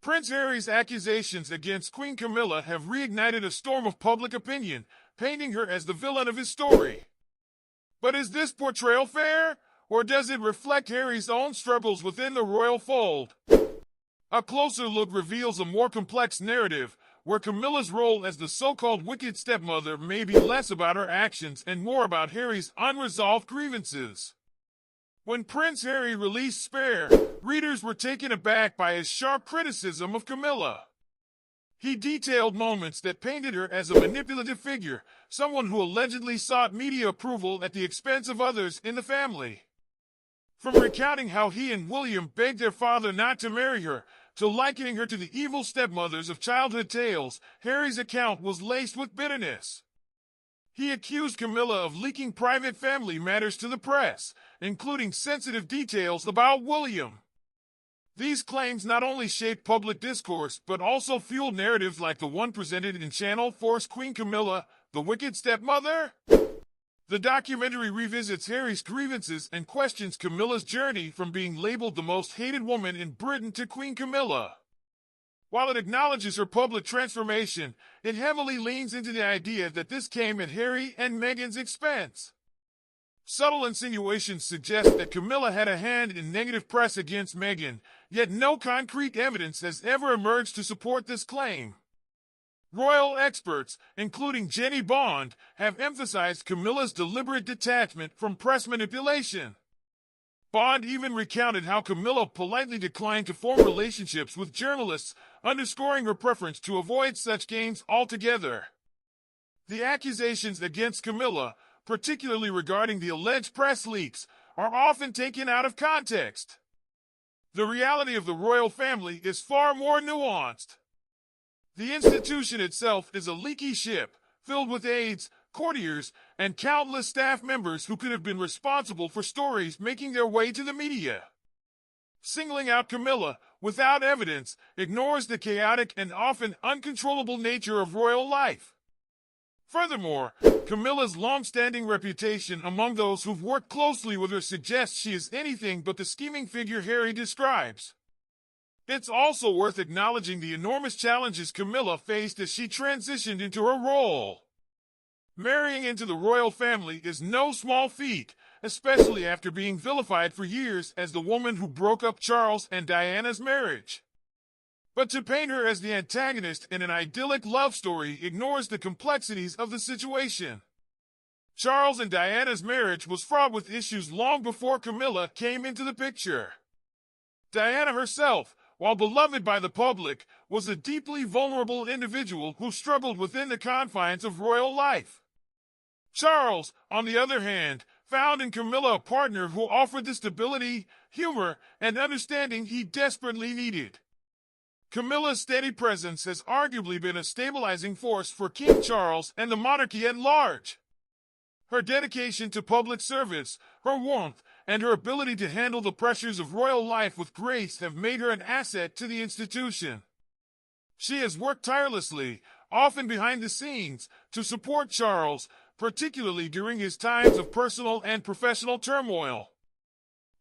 Prince Harry's accusations against Queen Camilla have reignited a storm of public opinion, painting her as the villain of his story. But is this portrayal fair, or does it reflect Harry's own struggles within the royal fold? A closer look reveals a more complex narrative, where Camilla's role as the so-called wicked stepmother may be less about her actions and more about Harry's unresolved grievances. When Prince Harry released Spare, readers were taken aback by his sharp criticism of Camilla. He detailed moments that painted her as a manipulative figure, someone who allegedly sought media approval at the expense of others in the family. From recounting how he and William begged their father not to marry her, to likening her to the evil stepmothers of childhood tales, Harry's account was laced with bitterness. He accused Camilla of leaking private family matters to the press, including sensitive details about William. These claims not only shaped public discourse, but also fueled narratives like the one presented in Channel 4's Queen Camilla, the Wicked Stepmother. The documentary revisits Harry's grievances and questions Camilla's journey from being labeled the most hated woman in Britain to Queen Camilla. While it acknowledges her public transformation, it heavily leans into the idea that this came at Harry and Meghan's expense. Subtle insinuations suggest that Camilla had a hand in negative press against Meghan, yet no concrete evidence has ever emerged to support this claim. Royal experts, including Jenny Bond, have emphasized Camilla's deliberate detachment from press manipulation. Bond even recounted how Camilla politely declined to form relationships with journalists, underscoring her preference to avoid such games altogether. The accusations against Camilla, particularly regarding the alleged press leaks, are often taken out of context. The reality of the royal family is far more nuanced. The institution itself is a leaky ship, filled with aides, courtiers, and countless staff members who could have been responsible for stories making their way to the media. Singling out Camilla, without evidence, ignores the chaotic and often uncontrollable nature of royal life. Furthermore, Camilla's long-standing reputation among those who've worked closely with her suggests she is anything but the scheming figure Harry describes. It's also worth acknowledging the enormous challenges Camilla faced as she transitioned into her role. Marrying into the royal family is no small feat, especially after being vilified for years as the woman who broke up Charles and Diana's marriage. But to paint her as the antagonist in an idyllic love story ignores the complexities of the situation. Charles and Diana's marriage was fraught with issues long before Camilla came into the picture. Diana herself, while beloved by the public, was a deeply vulnerable individual who struggled within the confines of royal life. Charles, on the other hand, found in Camilla a partner who offered the stability, humor, and understanding he desperately needed. Camilla's steady presence has arguably been a stabilizing force for King Charles and the monarchy at large. Her dedication to public service, her warmth, and her ability to handle the pressures of royal life with grace have made her an asset to the institution. She has worked tirelessly, often behind the scenes, to support Charles, particularly during his times of personal and professional turmoil.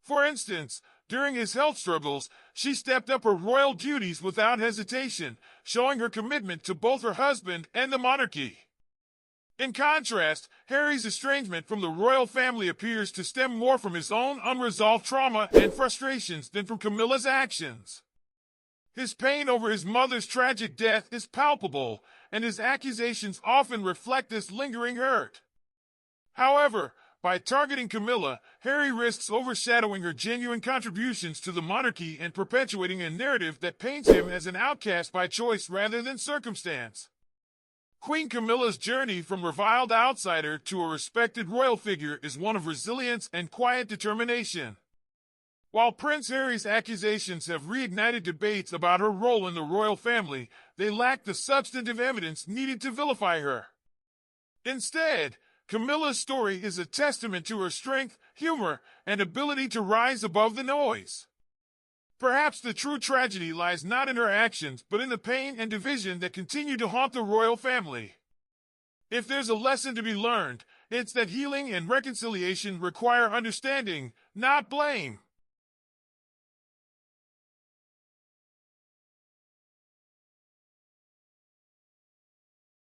For instance, during his health struggles, she stepped up her royal duties without hesitation, showing her commitment to both her husband and the monarchy. In contrast, Harry's estrangement from the royal family appears to stem more from his own unresolved trauma and frustrations than from Camilla's actions. His pain over his mother's tragic death is palpable, and his accusations often reflect this lingering hurt. However, by targeting Camilla, Harry risks overshadowing her genuine contributions to the monarchy and perpetuating a narrative that paints him as an outcast by choice rather than circumstance. Queen Camilla's journey from reviled outsider to a respected royal figure is one of resilience and quiet determination. While Prince Harry's accusations have reignited debates about her role in the royal family, they lack the substantive evidence needed to vilify her. Instead, Camilla's story is a testament to her strength, humor, and ability to rise above the noise. Perhaps the true tragedy lies not in her actions, but in the pain and division that continue to haunt the royal family. If there's a lesson to be learned, it's that healing and reconciliation require understanding, not blame.